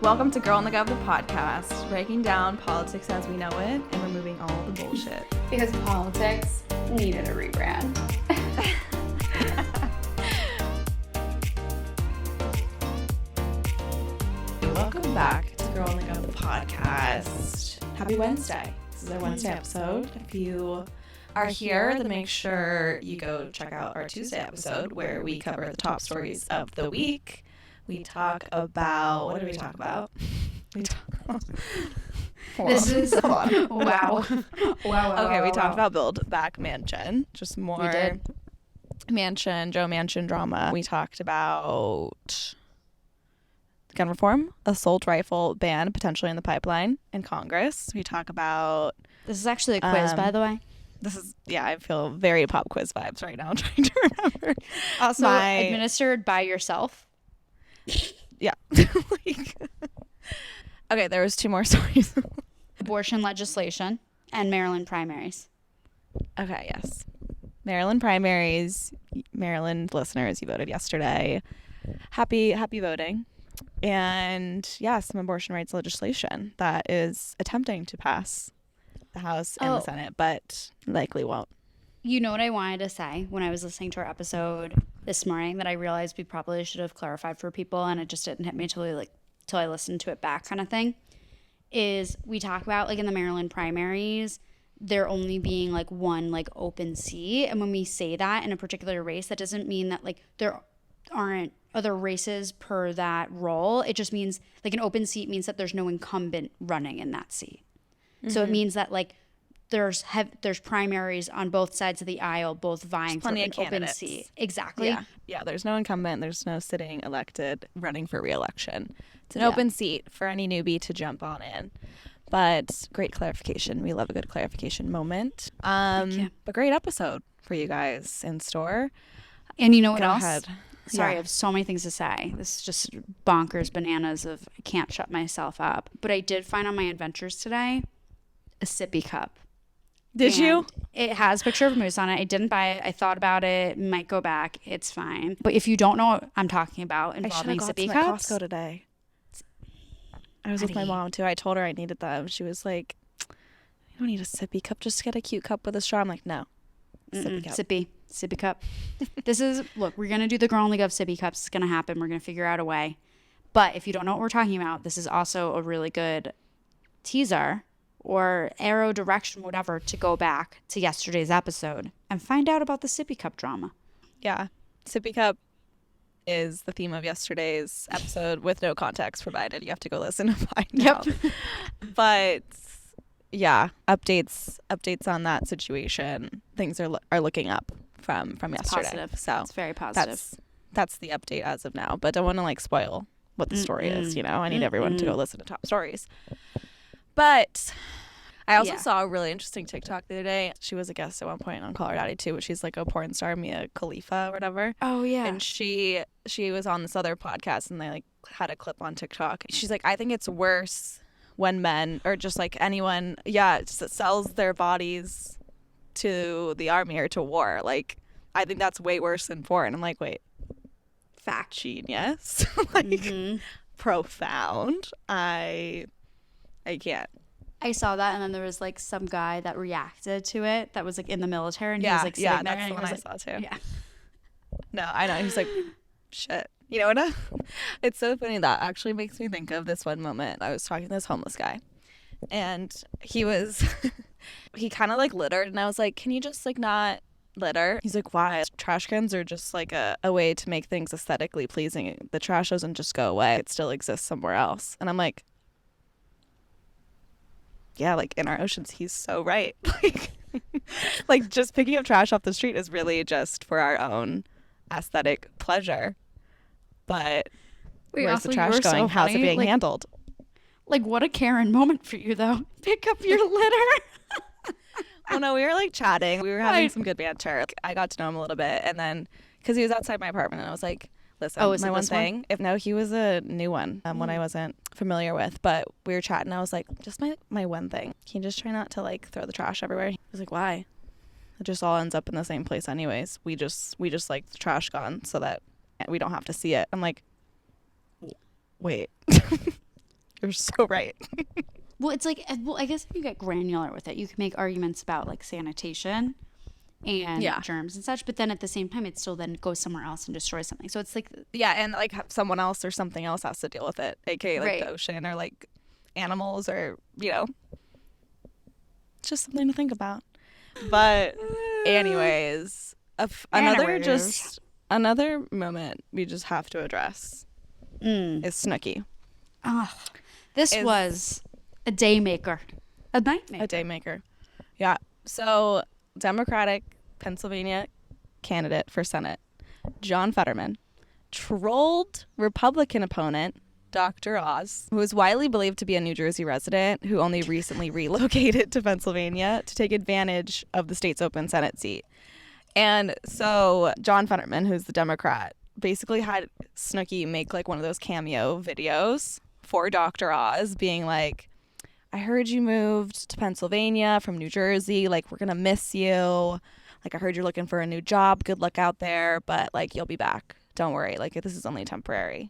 Welcome to Girl on the Gov, the podcast, breaking down politics as we know it and removing all the bullshit. Because politics needed a rebrand. Welcome back to Girl on the Gov, the podcast. Happy Wednesday. This is our Wednesday episode. If you are here, then make sure you go check out our Tuesday episode where we cover the top stories of the week. We talk about, what do we talk about? This is, wow. Okay, we talked about Build Back Mansion, just more Joe Manchin drama. We talked about gun reform, assault rifle ban potentially in the pipeline in Congress. We talk about... This is actually a quiz, by the way. This is, I feel very pop quiz vibes right now. I'm trying to remember. Also administered by yourself. Yeah. Okay, there was two more stories. Abortion legislation and Maryland primaries. Okay, yes. Maryland primaries. Maryland listeners, you voted yesterday. Happy voting. And some abortion rights legislation that is attempting to pass the House and the Senate, but likely won't. You know what I wanted to say when I was listening to our episode this morning that I realized we probably should have clarified for people, and it just didn't hit me till I listened to it back, kind of thing, is we talk about in the Maryland primaries there only being one open seat, and when we say that in a particular race, that doesn't mean that there aren't other races per that role. It just means an open seat means that there's no incumbent running in that seat. Mm-hmm. So it means that there's primaries on both sides of the aisle, both vying for an open seat. Exactly. Yeah, there's no incumbent. There's no sitting elected running for re-election. It's an open seat for any newbie to jump on in. But great clarification. We love a good clarification moment. Thank you. A great episode for you guys in store. And you know what else? Go ahead. Sorry, I have so many things to say. This is just bonkers bananas of I can't shut myself up. But I did find on my adventures today a sippy cup. Did you? It has a picture of a moose on it. I didn't buy it. I thought about it. Might go back. It's fine. But if you don't know what I'm talking about involving sippy cups. Costco today. I was with my mom too. I told her I needed them. She was like, "You don't need a sippy cup. Just get a cute cup with a straw." I'm like, "No, sippy cup." Sippy cup. Look, we're gonna do the Girl on the Gov sippy cups. It's gonna happen. We're gonna figure out a way. But if you don't know what we're talking about, this is also a really good teaser or arrow direction, whatever, to go back to yesterday's episode and find out about the sippy cup drama. Yeah. Sippy cup is the theme of yesterday's episode with no context provided. You have to go listen to find out. But yeah, updates on that situation. Things are looking up from yesterday. Positive. So it's very positive. That's the update as of now. But don't want to spoil what the story is, I need everyone to go listen to top stories. But I also saw a really interesting TikTok the other day. She was a guest at one point on Call Her Daddy too, but she's a porn star, Mia Khalifa or whatever. Oh yeah. And she was on this other podcast and they had a clip on TikTok. She's like, I think it's worse when men or just anyone, sells their bodies to the army or to war. I think that's way worse than porn. I'm like, wait. Fact. Genius. Profound. I can't. I saw that, and then there was some guy that reacted to it that was in the military, and he was sitting there, that's and the one I saw too. Yeah. No, I know. He's like, shit. You know what? It's so funny. That actually makes me think of this one moment. I was talking to this homeless guy, and he was, he kind of littered, and I was like, can you just not litter? He's like, why? Trash cans are just a way to make things aesthetically pleasing. The trash doesn't just go away. It still exists somewhere else. And I'm like, yeah, in our oceans, he's so right. Just picking up trash off the street is really just for our own aesthetic pleasure. But where's the trash going? So how's it being handled? What a Karen moment for you, though. Pick up your litter. Well, no, we were chatting. We were having some good banter. I got to know him a little bit. And then, because he was outside my apartment, and I was like, listen, my one thing. He was a new one, one I wasn't familiar with, but we were chatting. I was like, just my one thing. Can you just try not to throw the trash everywhere? He was like, why? It just all ends up in the same place anyways. We just like the trash gone so that we don't have to see it. I'm like, wait. You're so right. Well, it's like, well, I guess if you get granular with it, you can make arguments about like sanitation and germs and such, but then at the same time, it still then goes somewhere else and destroys something. So it's like, and like someone else or something else has to deal with it, aka like the ocean or like animals or, you know, it's just something to think about. But anyways, another moment we just have to address is Snooki. This was a day maker, a night maker. A day maker. Yeah. So Democratic Pennsylvania candidate for Senate, John Fetterman, trolled Republican opponent, Dr. Oz, who is widely believed to be a New Jersey resident who only recently relocated to Pennsylvania to take advantage of the state's open Senate seat. And so John Fetterman, who's the Democrat, basically had Snooki make like one of those cameo videos for Dr. Oz being like, I heard you moved to Pennsylvania from New Jersey. Like, we're going to miss you. Like, I heard you're looking for a new job. Good luck out there. But, like, you'll be back. Don't worry. Like, this is only temporary.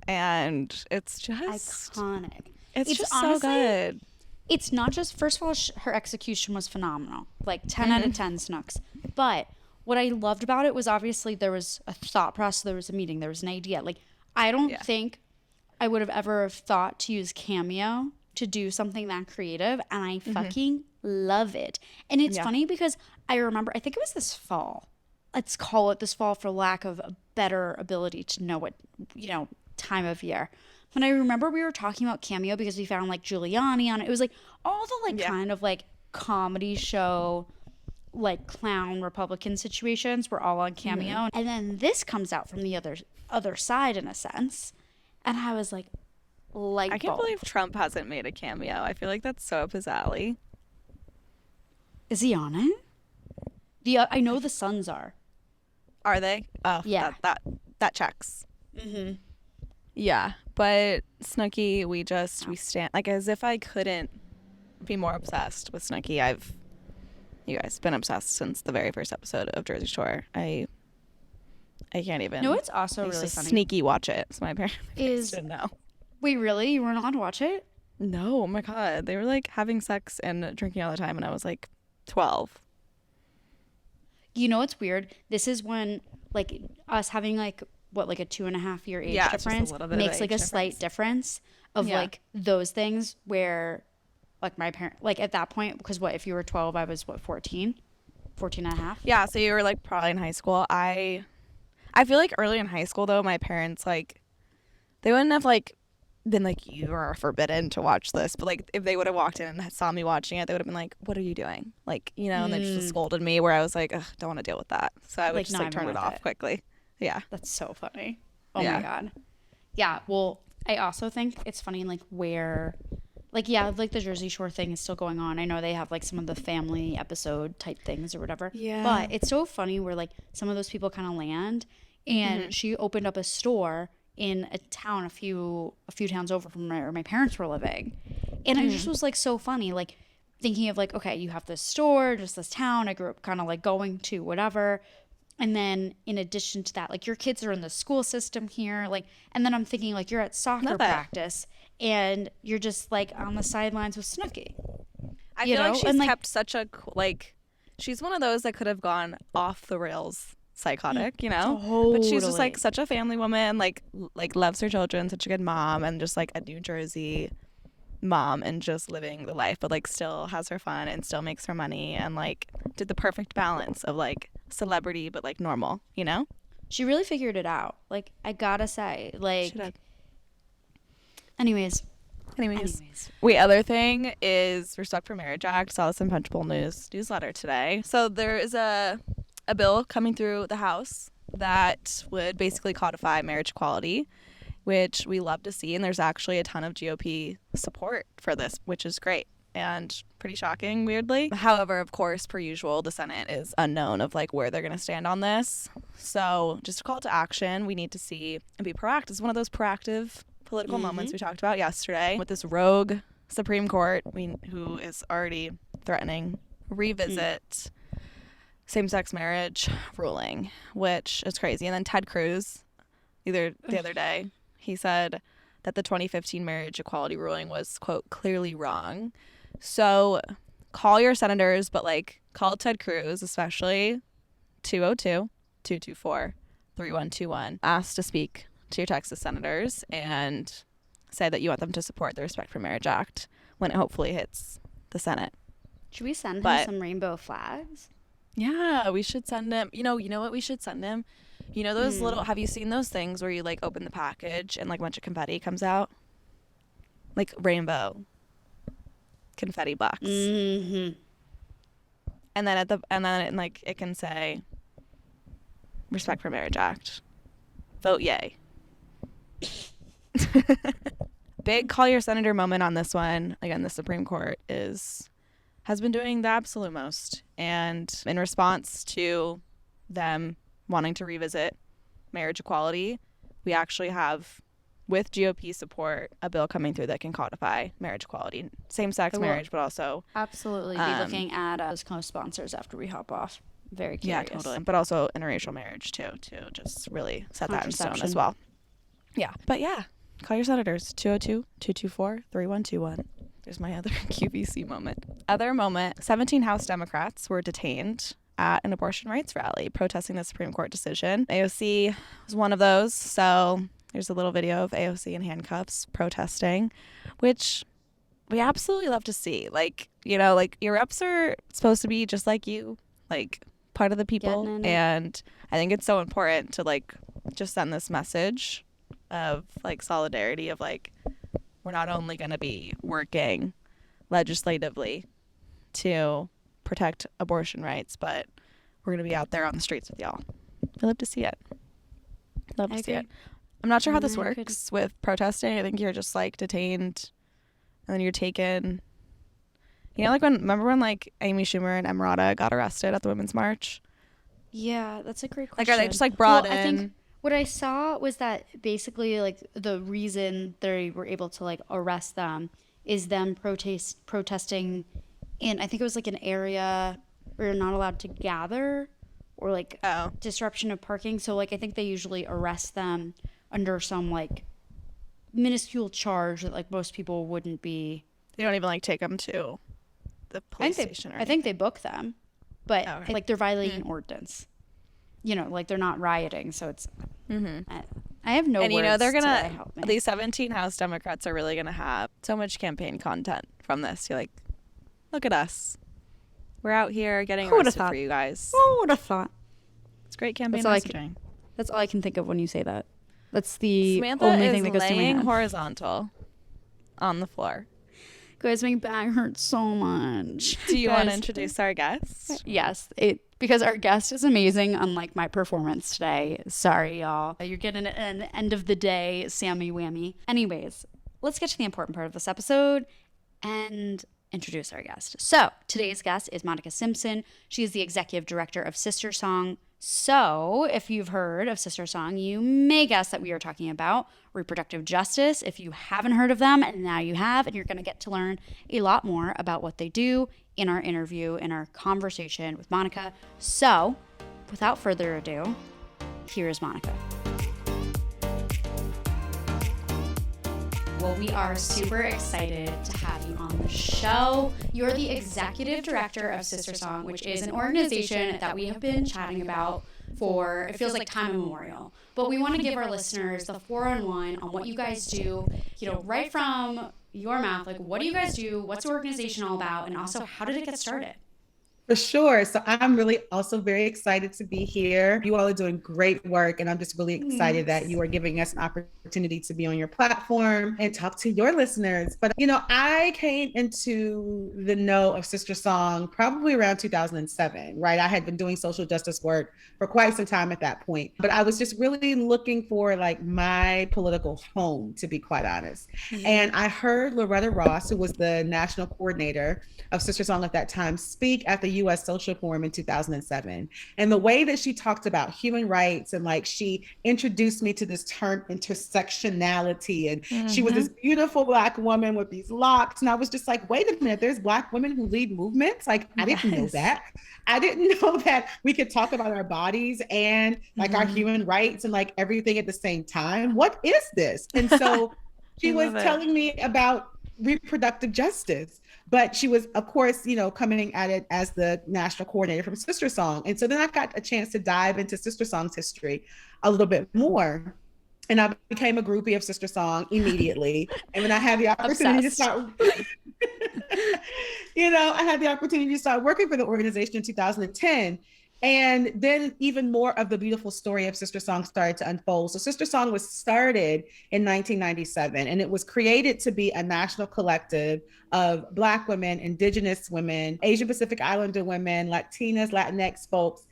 And it's just... iconic. It's just honestly, so good. It's not just... First of all, her execution was phenomenal. Like, 10 out of 10 Snooks. But what I loved about it was obviously there was a thought process. There was a meeting. There was an idea. Like, I don't think I would have ever thought to use Cameo to do something that creative, and I fucking love it. And it's funny because I remember, I think it was this fall. Let's call it this fall for lack of a better ability to know what, you know, time of year. When I remember we were talking about Cameo because we found like Giuliani on it. It was like all the like kind of like comedy show, like clown Republican situations were all on Cameo. And then this comes out from the other side in a sense. And I was like, I can't believe Trump hasn't made a cameo. I feel like that's so up his alley. Is he on it? I know the Suns are. Are they? Oh, yeah. That checks. Mm-hmm. Yeah, but Snooki, we stand like as if I couldn't be more obsessed with Snooki. You guys been obsessed since the very first episode of Jersey Shore. I can't even. No, it's also really funny. Sneaky watch it. So my parents didn't know. Wait, really? You weren't allowed to watch it? No, oh my God. They were like having sex and drinking all the time, and I was like 12. You know what's weird? This is when like us having like like a 2.5 year age difference makes like a slight difference of like those things where like my parent, like at that point, because if you were 12, I was 14 and a half. Yeah, so you were like probably in high school. I feel like early in high school though, my parents like, they wouldn't have like been like, you are forbidden to watch this, but like if they would have walked in and saw me watching it, they would have been like, what are you doing? Like, you know, and they just scolded me where I was like, ugh, don't want to deal with that. So I would just like turn it off quickly. Yeah. That's so funny. Oh my God. Yeah. Well, I also think it's funny like where like, like the Jersey Shore thing is still going on. I know they have like some of the family episode type things or whatever. Yeah. But it's so funny where like some of those people kind of land, and she opened up a store in a town a few towns over from where my parents were living. And it just was like so funny, like thinking of like, okay, you have this store, just this town I grew up kind of like going to, whatever. And then in addition to that, like your kids are in the school system here, like, and then I'm thinking like you're at soccer practice and you're just like on the sidelines with Snooki. I feel like she's kept such a, like, she's one of those that could have gone off the rails psychotic, you know? Totally. But she's just like such a family woman, like loves her children, such a good mom, and just like a New Jersey mom and just living the life, but like still has her fun and still makes her money and like did the perfect balance of like celebrity but like normal, you know? She really figured it out. Like, I gotta say, like, anyways. Wait, other thing is Respect for Marriage Act. Saw this in Punchbowl newsletter today. So there is a bill coming through the House that would basically codify marriage equality, which we love to see. And there's actually a ton of GOP support for this, which is great and pretty shocking, weirdly. However, of course, per usual, the Senate is unknown of like where they're going to stand on this. So just a call to action. We need to see and be proactive. It's one of those proactive political moments we talked about yesterday with this rogue Supreme Court who is already threatening revisit same-sex marriage ruling, which is crazy. And then Ted Cruz, the other day, he said, that the 2015 marriage equality ruling was, quote, clearly wrong. So call your senators, but like call Ted Cruz, especially 202-224-3121. Ask to speak to your Texas senators and say that you want them to support the Respect for Marriage Act when it hopefully hits the Senate. Should we send him some rainbow flags? Yeah, we should send him. You know what we should send him? You know those little, have you seen those things where you like open the package and like a bunch of confetti comes out? Like rainbow confetti box. Mm-hmm. And then like it can say Respect for Marriage Act. Vote yay. Big call your senator moment on this one. Again, the Supreme Court has been doing the absolute most. And in response to them wanting to revisit marriage equality, we actually have, with GOP support, a bill coming through that can codify marriage equality. Same-sex marriage, but also... Absolutely be looking at as co-sponsors after we hop off. Very curious. Yeah, totally. But also interracial marriage, too, to just really set that in stone as well. Yeah. But yeah, call your senators, 202-224-3121. There's my other QVC moment. Other moment, 17 House Democrats were detained at an abortion rights rally protesting the Supreme Court decision. AOC was one of those, so there's a little video of AOC in handcuffs protesting, which we absolutely love to see. Like, you know, like your reps are supposed to be just like you, like part of the people. And I think it's so important to like just send this message of like solidarity of like, we're not only going to be working legislatively to protect abortion rights, but we're going to be out there on the streets with y'all. I love to see it. Love to see it. I'm not sure how this works with protesting. I think you're just like detained and then you're taken. You know, like remember when like Amy Schumer and Emirata got arrested at the Women's March? Yeah, that's a great question. Like, are they just like brought in? I think what I saw was that basically like the reason they were able to like arrest them is them protesting in, I think it was like an area where you're not allowed to gather or like disruption of parking. So like I think they usually arrest them under some like minuscule charge that like most people wouldn't be. They don't even like take them to the police station. I think they book them, but like they're violating ordinance. You know, like they're not rioting, so it's. I have no. And words, you know they're gonna. These 17 House Democrats are really gonna have so much campaign content from this. You're like, look at us. We're out here getting arrested for you guys. Who would have thought? It's great campaign messaging. That's all I can think of when you say that. That's the Samantha only thing that goes to my head. Laying horizontal on the floor. Guys, my back hurts so much. Do you want to introduce our guest? Yes, because our guest is amazing, unlike my performance today. Sorry, y'all. You're getting an end of the day Sammy whammy. Anyways, let's get to the important part of this episode and introduce our guest. So today's guest is Monica Simpson. She is the Executive Director of SisterSong. So if you've heard of SisterSong, you may guess that we are talking about reproductive justice. If you haven't heard of them, and now you have, and you're going to get to learn a lot more about what they do in our interview, in our conversation with Monica. So without further ado, here is Monica. Well, we are super excited to have you on the show. You're the Executive Director of SisterSong, which is an organization that we have been chatting about for, it feels like time immemorial. But we want to give our listeners the 4-on-1 on what you guys do, you know, right from your mouth. Like, what do you guys do? What's the organization all about? And also, how did it get started? For sure. So I'm really also very excited to be here. You all are doing great work, and I'm just really excited that you are giving us an opportunity to be on your platform and talk to your listeners. But, you know, I came into the know of SisterSong probably around 2007, right? I had been doing social justice work for quite some time at that point, but I was just really looking for like my political home, to be quite honest. And I heard Loretta Ross, who was the national coordinator of SisterSong at that time, speak at the U.S. Social Forum in 2007. And the way that she talked about human rights and like she introduced me to this term intersectionality. And she was this beautiful Black woman with these locks. And I was just like, wait a minute, there's Black women who lead movements? Like, I didn't know that. I didn't know that we could talk about our bodies and like our human rights and like everything at the same time. What is this? And so She was telling me about reproductive justice, but she was, of course, coming at it as the national coordinator from SisterSong. And so then I got a chance to dive into SisterSong's history a little bit more. And I became a groupie of SisterSong immediately. And when I had the opportunity to start, I had the opportunity to start working for the organization in 2010. And then even more of the beautiful story of SisterSong started to unfold. So SisterSong was started in 1997, and it was created to be a national collective of Black women, Indigenous women, Asian Pacific Islander women, Latinas, Latinx folks,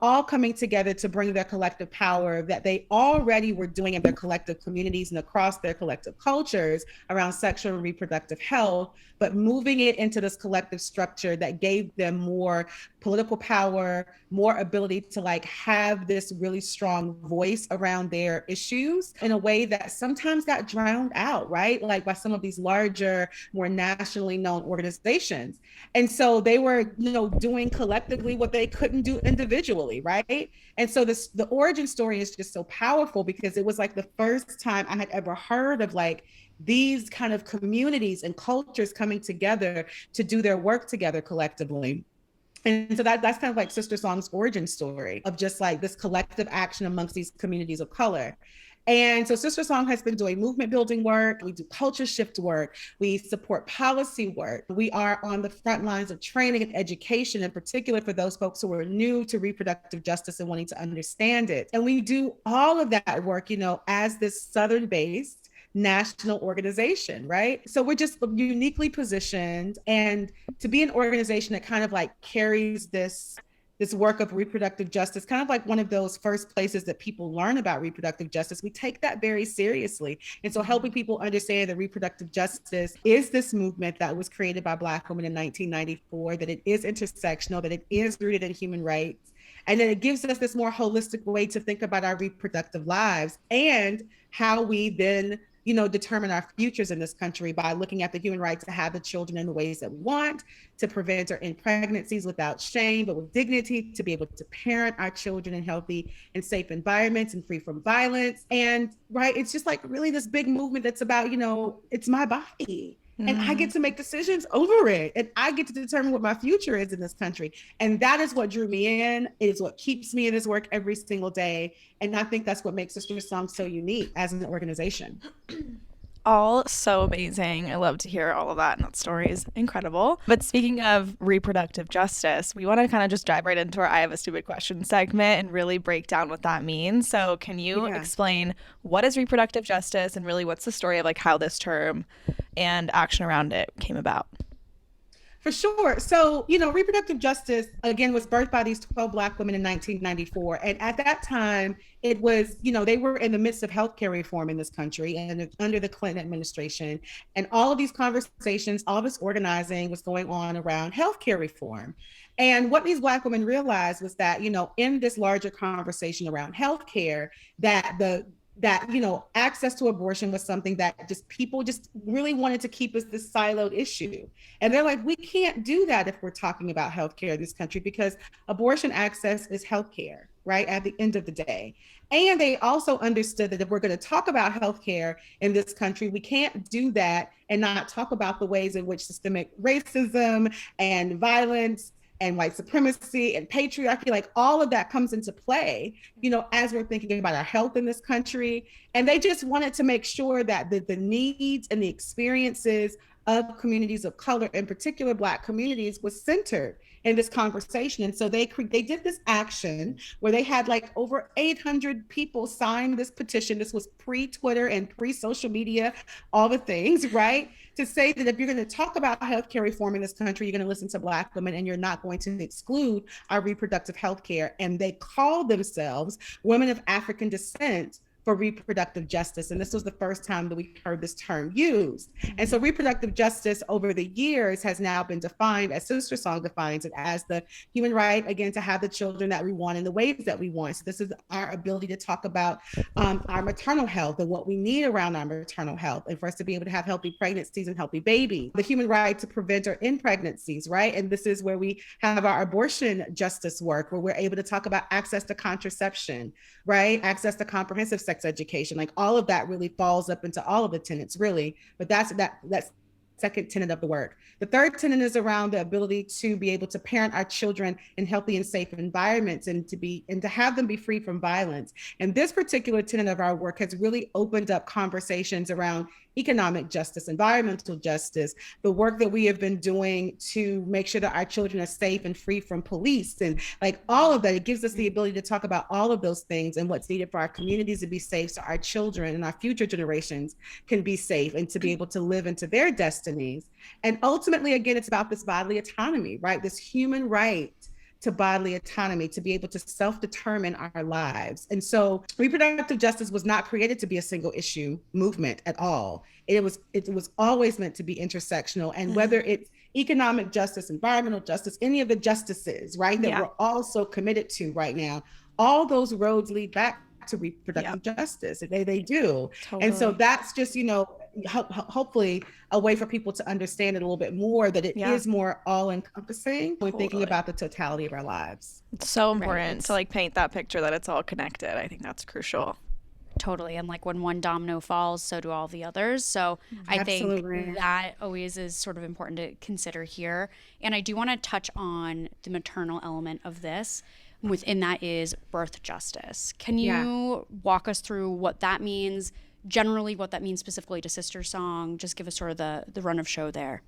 all coming together to bring their collective power that they already were doing in their collective communities and across their collective cultures around sexual and reproductive health, but moving it into this collective structure that gave them more political power, more ability to have this really strong voice around their issues in a way that sometimes got drowned out, right? Like by some of these larger, more nationally known organizations. And so they were, doing collectively what they couldn't do individually, right? And so the origin story is just so powerful because it was like the first time I had ever heard of these kind of communities and cultures coming together to do their work together collectively. And so that's kind of like SisterSong's origin story of just this collective action amongst these communities of color. And so SisterSong has been doing movement building work. We do culture shift work. We support policy work. We are on the front lines of training and education, in particular for those folks who are new to reproductive justice and wanting to understand it. And we do all of that work, as this Southern-based national organization, right? So we're just uniquely positioned, and to be an organization that kind of carries this work of reproductive justice, kind of like one of those first places that people learn about reproductive justice, we take that very seriously. And so helping people understand that reproductive justice is this movement that was created by Black women in 1994, that it is intersectional, that it is rooted in human rights, and that it gives us this more holistic way to think about our reproductive lives and how we then determine our futures in this country by looking at the human right to have the children in the ways that we want, to prevent or end pregnancies without shame, but with dignity, to be able to parent our children in healthy and safe environments and free from violence. And it's just really this big movement that's about, it's my body. And I get to make decisions over it. And I get to determine what my future is in this country. And that is what drew me in. It is what keeps me in this work every single day. And I think that's what makes SisterSong so unique as an organization. All so amazing. I love to hear all of that, and that story is incredible. But speaking of reproductive justice, we want to kind of just dive right into our I Have a Stupid Question segment and really break down what that means. So can you explain what is reproductive justice and really what's the story of how this term and action around it came about? For sure. So, reproductive justice, again, was birthed by these 12 Black women in 1994. And at that time, it was, they were in the midst of healthcare reform in this country and under the Clinton administration. And all of these conversations, all of this organizing was going on around healthcare reform. And what these Black women realized was that, in this larger conversation around healthcare, that access to abortion was something that people really wanted to keep as this siloed issue. And they're like, we can't do that if we're talking about healthcare in this country, because abortion access is healthcare, right? At the end of the day. And they also understood that if we're going to talk about healthcare in this country, we can't do that and not talk about the ways in which systemic racism and violence and white supremacy and patriarchy, all of that comes into play, as we're thinking about our health in this country. And they just wanted to make sure that the needs and the experiences of communities of color, in particular Black communities, was centered in this conversation. And so they did this action where they had over 800 people sign this petition. This was pre-Twitter and pre-social media, all the things, right? To say that if you're going to talk about healthcare reform in this country, you're going to listen to Black women and you're not going to exclude our reproductive healthcare. And they call themselves Women of African Descent for Reproductive Justice. And this was the first time that we heard this term used. And so reproductive justice over the years has now been defined, as SisterSong defines it, as the human right, again, to have the children that we want in the ways that we want. So this is our ability to talk about our maternal health and what we need around our maternal health, and for us to be able to have healthy pregnancies and healthy babies. The human right to prevent or end pregnancies, right? And this is where we have our abortion justice work, where we're able to talk about access to contraception, right? Access to comprehensive sex education. Like all of that really falls up into all of the tenets, really. But that's second tenet of the work. The third tenet is around the ability to be able to parent our children in healthy and safe environments and to have them be free from violence. And this particular tenet of our work has really opened up conversations around economic justice, environmental justice, the work that we have been doing to make sure that our children are safe and free from police, and like all of that. It gives us the ability to talk about all of those things and what's needed for our communities to be safe, so our children and our future generations can be safe and to be able to live into their destinies. And ultimately, again, it's about this bodily autonomy, right? This human right to bodily autonomy, to be able to self-determine our lives. And so reproductive justice was not created to be a single issue movement at all. It was always meant to be intersectional. And whether it's economic justice, environmental justice, any of the justices, right, that we're all so committed to right now, all those roads lead back to reproductive justice. They do. Totally. And so that's just, hopefully a way for people to understand it a little bit more, that it is more all-encompassing when thinking about the totality of our lives. It's so important to like paint that picture that it's all connected. I think that's crucial. Totally. And like when one domino falls, so do all the others. So I think that always is sort of important to consider here. And I do want to touch on the maternal element of this. Within that is birth justice. Can you walk us through what that means, generally what that means specifically to SisterSong? Just give us sort of the run of show there.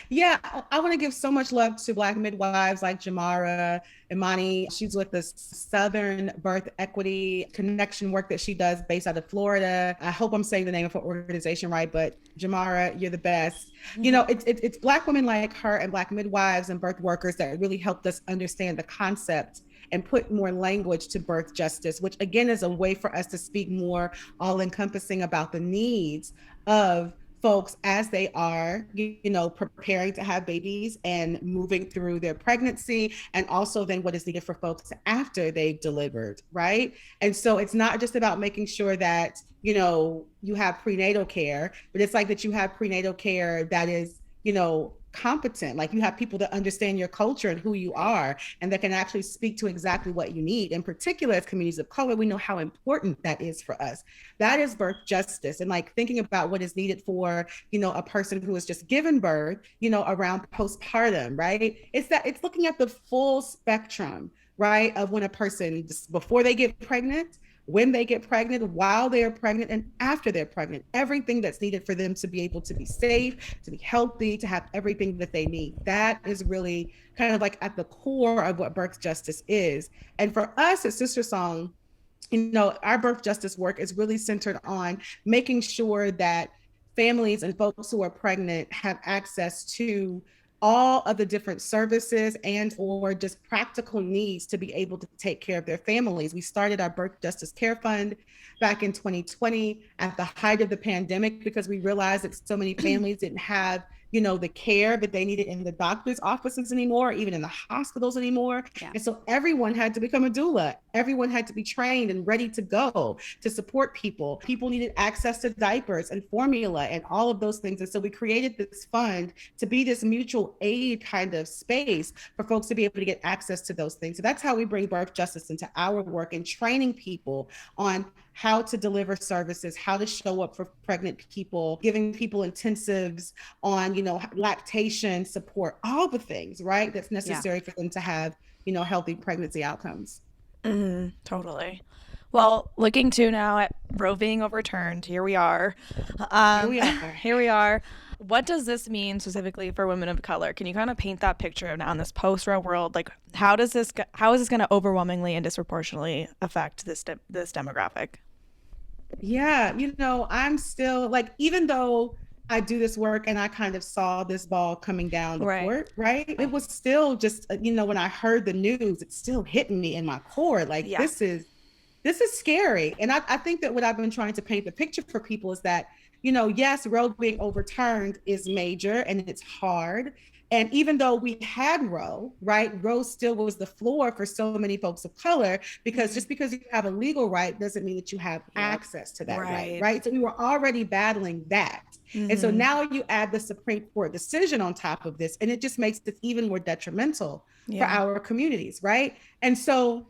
Yeah, I want to give so much love to Black midwives like Jamara Imani. She's with the Southern Birth Equity Connection work that she does based out of Florida. I hope I'm saying the name of her organization right, but Jamara, you're the best. It's Black women like her and Black midwives and birth workers that really helped us understand the concept and put more language to birth justice, which again is a way for us to speak more all-encompassing about the needs of folks as they are, preparing to have babies and moving through their pregnancy, and also then what is needed for folks after they've delivered, right? And so it's not just about making sure that, you have prenatal care, but it's like that you have prenatal care that is, competent, like you have people that understand your culture and who you are, and that can actually speak to exactly what you need. In particular, as communities of color, we know how important that is for us. That is birth justice. And like thinking about what is needed for, a person who has just given birth, around postpartum, right? It's looking at the full spectrum, right? Of when a person, before they get pregnant, when they get pregnant, while they're pregnant, and after they're pregnant, everything that's needed for them to be able to be safe, to be healthy, to have everything that they need. That is really kind of like at the core of what birth justice is. And for us at SisterSong, our birth justice work is really centered on making sure that families and folks who are pregnant have access to all of the different services and or just practical needs to be able to take care of their families. We started our Birth Justice Care Fund back in 2020 at the height of the pandemic, because we realized that so many families didn't have the care that they needed in the doctor's offices anymore, even in the hospitals anymore. And so everyone had to become a doula. Everyone had to be trained and ready to go to support people. People needed access to diapers and formula and all of those things. And so we created this fund to be this mutual aid kind of space for folks to be able to get access to those things. So that's how we bring birth justice into our work, and training people on how to deliver services, how to show up for pregnant people, giving people intensives on, lactation support, all the things, right, that's necessary for them to have, healthy pregnancy outcomes. Totally. Well, looking to now at Roe being overturned, here we are. Here we are. What does this mean specifically for women of color? Can you kind of paint that picture of now in this post-Roe world? Like, how is this going to overwhelmingly and disproportionately affect this demographic? Yeah, I'm still like, even though I do this work and I kind of saw this ball coming down the court, right? It was still just, when I heard the news, it's still hitting me in my core. Like, this is scary. And I think that what I've been trying to paint the picture for people is that, yes, Roe being overturned is major and it's hard. And even though we had Roe, right, Roe still was the floor for so many folks of color, because just because you have a legal right doesn't mean that you have access to that right? So we were already battling that. And so now you add the Supreme Court decision on top of this, and it just makes it even more detrimental for our communities, right? And so,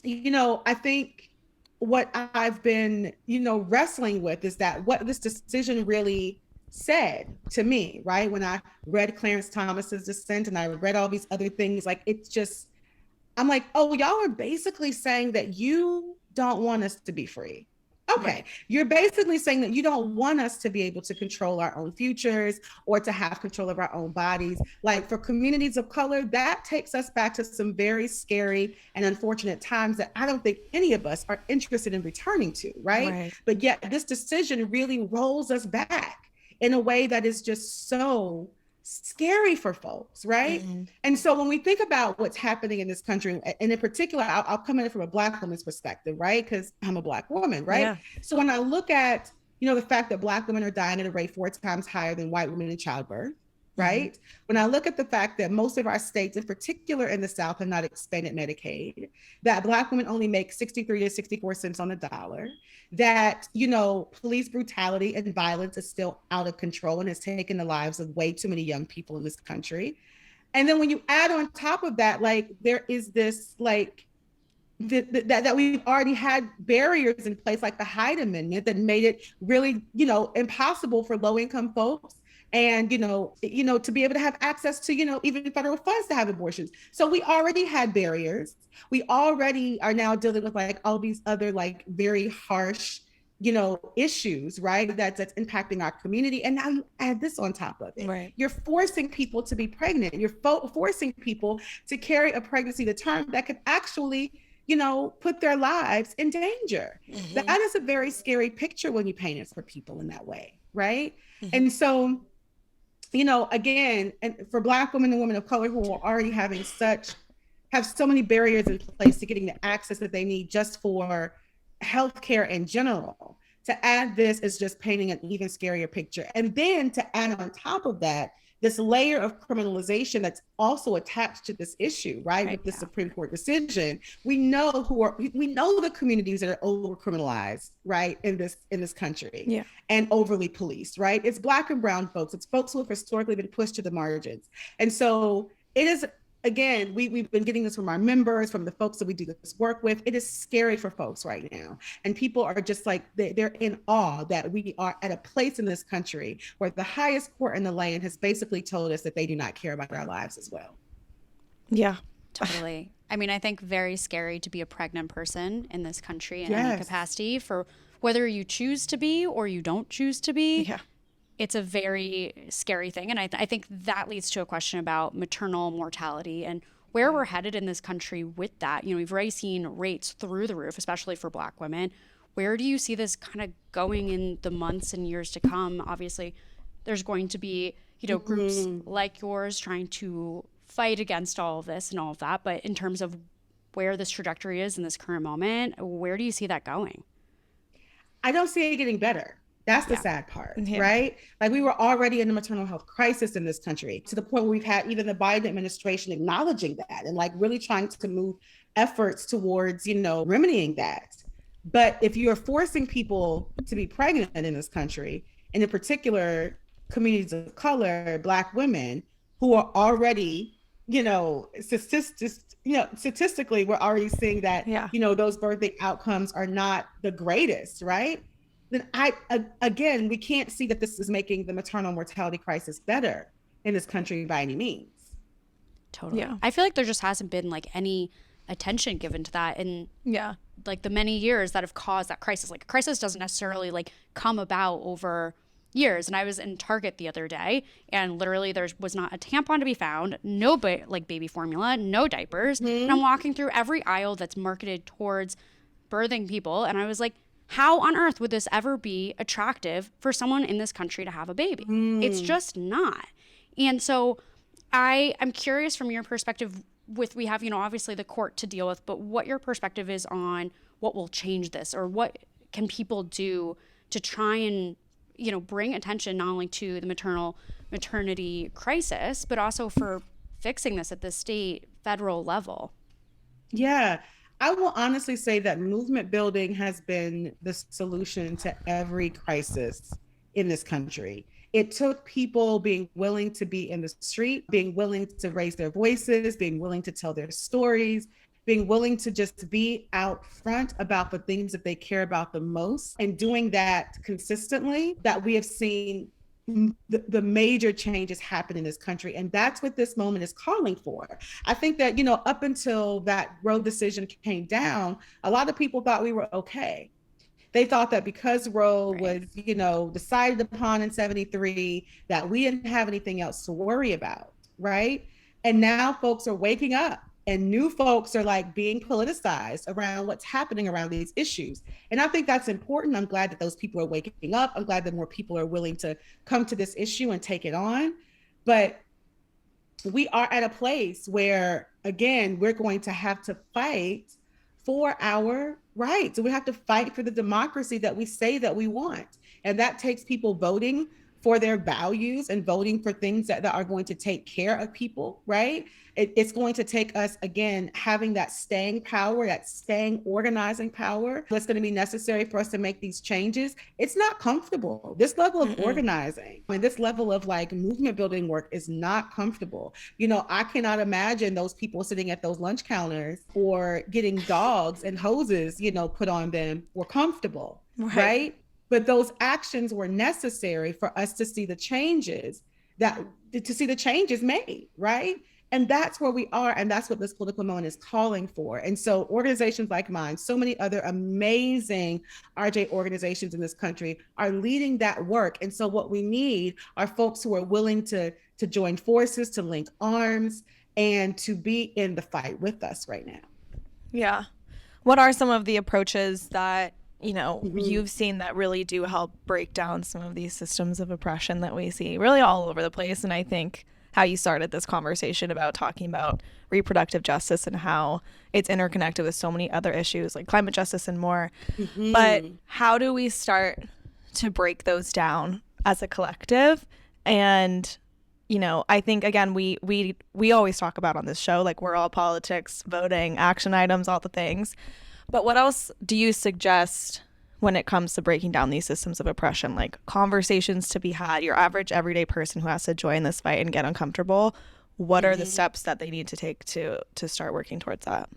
I think what I've been, wrestling with is that what this decision really said to me, right? When I read Clarence Thomas's dissent and I read all these other things, like it's just, I'm like, oh, y'all are basically saying that you don't want us to be free. Okay. Right. You're basically saying that you don't want us to be able to control our own futures or to have control of our own bodies. Like for communities of color, that takes us back to some very scary and unfortunate times that I don't think any of us are interested in returning to, right? But yet this decision really rolls us back in a way that is just so scary for folks, right? Mm-hmm. And so when we think about what's happening in this country, and in particular, I'll come in from a Black woman's perspective, right? Because I'm a Black woman, right? Yeah. So when I look at, the fact that Black women are dying at a rate 4 times higher than white women in childbirth, right? Mm-hmm. When I look at the fact that most of our states, in particular in the South, have not expanded Medicaid, that Black women only make 63 to 64 cents on the dollar, that, police brutality and violence is still out of control and has taken the lives of way too many young people in this country. And then when you add on top of that, like there is this like that we've already had barriers in place, like the Hyde Amendment that made it really, impossible for low income folks and, to be able to have access to, even federal funds to have abortions. So we already had barriers. We already are now dealing with like all these other like very harsh, issues, right? That's impacting our community. And now you add this on top of it. Right. You're forcing people to be pregnant. You're forcing people to carry a pregnancy to term that could actually, put their lives in danger. Mm-hmm. That is a very scary picture when you paint it for people in that way, right? Mm-hmm. And so, again, and for Black women and women of color who are already have so many barriers in place to getting the access that they need just for healthcare in general, to add this is just painting an even scarier picture. And then to add on top of that, this layer of criminalization that's also attached to this issue, right? With the Supreme Court decision, we know the communities that are over criminalized, right, in this country, and overly policed, right? It's Black and brown folks. It's folks who have historically been pushed to the margins. And so it is, again, we've been getting this from our members, from the folks that we do this work with. It is scary for folks right now. And people are just like, they're in awe that we are at a place in this country where the highest court in the land has basically told us that they do not care about our lives as well. Yeah, totally. I mean, I think very scary to be a pregnant person in this country in any capacity, for whether you choose to be or you don't choose to be. Yeah. It's a very scary thing. And I think that leads to a question about maternal mortality and where we're headed in this country with that. We've already seen rates through the roof, especially for Black women. Where do you see this kind of going in the months and years to come? Obviously, there's going to be, groups like yours trying to fight against all of this and all of that. But in terms of where this trajectory is in this current moment, where do you see that going? I don't see it getting better. That's the sad part, right? Like we were already in a maternal health crisis in this country, to the point where we've had even the Biden administration acknowledging that and like really trying to move efforts towards, remedying that. But if you are forcing people to be pregnant in this country, and in particular communities of color, Black women who are already, statistically, we're already seeing that, those birthing outcomes are not the greatest, right? Then we can't see that this is making the maternal mortality crisis better in this country by any means. Totally. Yeah. I feel like there just hasn't been like any attention given to that in like the many years that have caused that crisis. Like a crisis doesn't necessarily like come about over years. And I was in Target the other day and literally there was not a tampon to be found, no baby formula, no diapers. Mm-hmm. And I'm walking through every aisle that's marketed towards birthing people. And I was like, how on earth would this ever be attractive for someone in this country to have a baby? It's just not. And so I'm curious from your perspective we have, obviously the court to deal with, but what your perspective is on what will change this, or what can people do to try and, bring attention not only to the maternity crisis, but also for fixing this at the state, federal level? Yeah. I will honestly say that movement building has been the solution to every crisis in this country. It took people being willing to be in the street, being willing to raise their voices, being willing to tell their stories, being willing to just be out front about the things that they care about the most, and doing that consistently, that we have seen the major changes happen in this country. And that's what this moment is calling for. I think that, up until that Roe decision came down, a lot of people thought we were okay. They thought that because Roe was, decided upon in 73, that we didn't have anything else to worry about, right? And now folks are waking up, and new folks are like being politicized around what's happening around these issues. And I think that's important. I'm glad that those people are waking up. I'm glad that more people are willing to come to this issue and take it on. But we are at a place where, again, we're going to have to fight for our rights. We have to fight for the democracy that we say that we want. And that takes people voting for their values and voting for things that are going to take care of people, right? It's going to take us, again, having that staying power, that staying organizing power that's going to be necessary for us to make these changes. It's not comfortable. This level of organizing and this level of like movement building work is not comfortable. I cannot imagine those people sitting at those lunch counters or getting dogs and hoses, put on them were comfortable, right? But those actions were necessary for us to see the changes made, right? And that's where we are. And that's what this political moment is calling for. And so organizations like mine, so many other amazing RJ organizations in this country are leading that work. And so what we need are folks who are willing to join forces, to link arms, and to be in the fight with us right now. Yeah. What are some of the approaches that you've seen that really do help break down some of these systems of oppression that we see really all over the place? And I think how you started this conversation about talking about reproductive justice and how it's interconnected with so many other issues like climate justice and more. But how do we start to break those down as a collective? And I think, again, we always talk about on this show, like, we're all politics, voting, action items, all the things. But what else do you suggest when it comes to breaking down these systems of oppression, like conversations to be had, your average everyday person who has to join this fight and get uncomfortable? What are the steps that they need to take to start working towards that?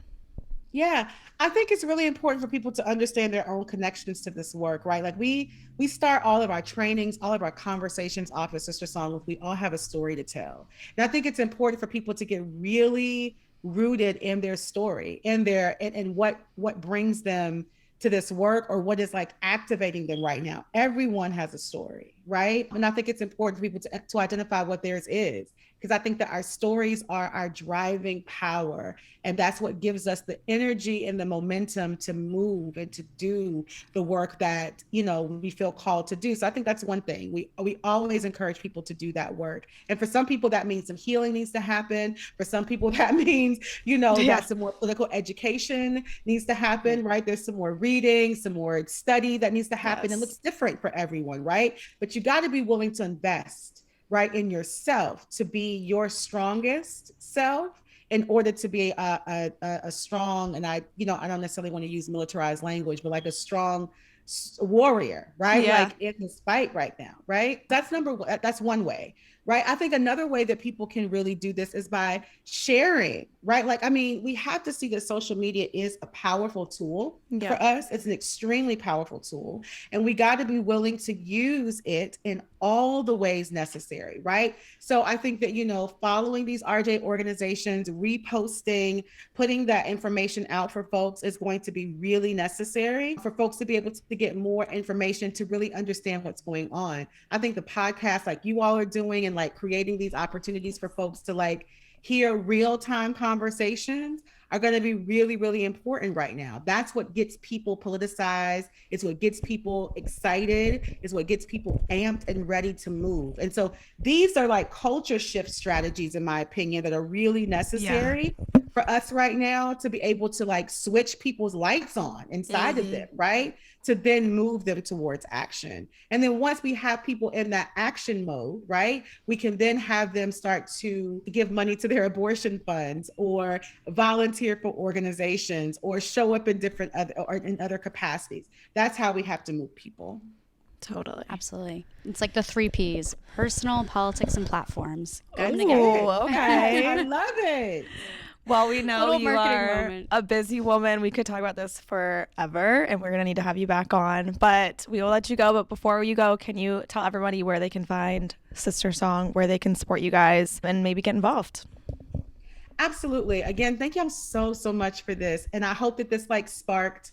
Yeah, I think it's really important for people to understand their own connections to this work, right? Like we start all of our trainings, all of our conversations off of SisterSong with we all have a story to tell. And I think it's important for people to get really rooted in their story, in and what brings them to this work, or what is like activating them right now. Everyone has a story, right? And I think it's important for people to identify what theirs is, because I think that our stories are our driving power. And that's what gives us the energy and the momentum to move and to do the work that, we feel called to do. So I think that's one thing. We always encourage people to do that work. And for some people, that means some healing needs to happen. For some people, that means, that some more political education needs to happen, right? There's some more reading, some more study that needs to happen. It looks different for everyone, right? But you got to be willing to invest, right, in yourself, to be your strongest self in order to be a strong, and I don't necessarily want to use militarized language, but like a strong warrior, right? Like in this fight right now, right? That's one way, right? I think another way that people can really do this is by sharing, right? Like, we have to see that social media is a powerful tool for us. It's an extremely powerful tool. And we got to be willing to use it in all the ways necessary, right? So I think that, following these RJ organizations, reposting, putting that information out for folks is going to be really necessary for folks to be able to get more information, to really understand what's going on. I think the podcast like you all are doing, and like creating these opportunities for folks to like hear real-time conversations are going to be really, really important right now. That's what gets people politicized. It's what gets people excited. It's what gets people amped and ready to move. And so these are like culture shift strategies, in my opinion, that are really necessary for us right now to be able to like switch people's lights on inside of them, right? To then move them towards action. And then once we have people in that action mode, right, we can then have them start to give money to their abortion funds, or volunteer for organizations, or show up in different other capacities. That's how we have to move people. Totally. Absolutely. It's like the 3 Ps: personal, politics, and platforms. Oh, okay. I love it. Well, we know Little you marketing are moment. a busy woman. We could talk about this forever, and we're going to need to have you back on. But we will let you go. But before you go, can you tell everybody where they can find SisterSong, where they can support you guys, and maybe get involved? Absolutely. Again, thank y'all so much for this. And I hope that this like sparked,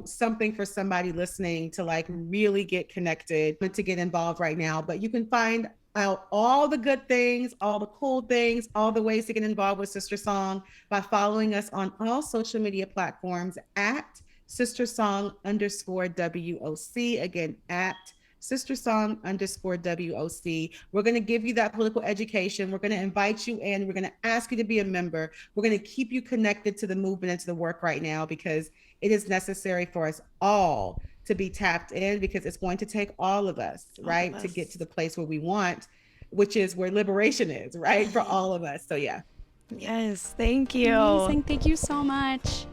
something for somebody listening to like really get connected and to get involved right now. But you can find out all the good things, all the cool things, all the ways to get involved with SisterSong by following us on all social media platforms at SisterSong_WOC. Again, at SisterSong_WOC. We're going to give you that political education. We're going to invite you in. We're going to ask you to be a member. We're going to keep you connected to the movement and to the work right now, because it is necessary for us all to be tapped in, because it's going to take all of us, right, to get to the place where we want, which is where liberation is, right, for all of us. So yeah. Yes, thank you. Amazing. Thank you so much.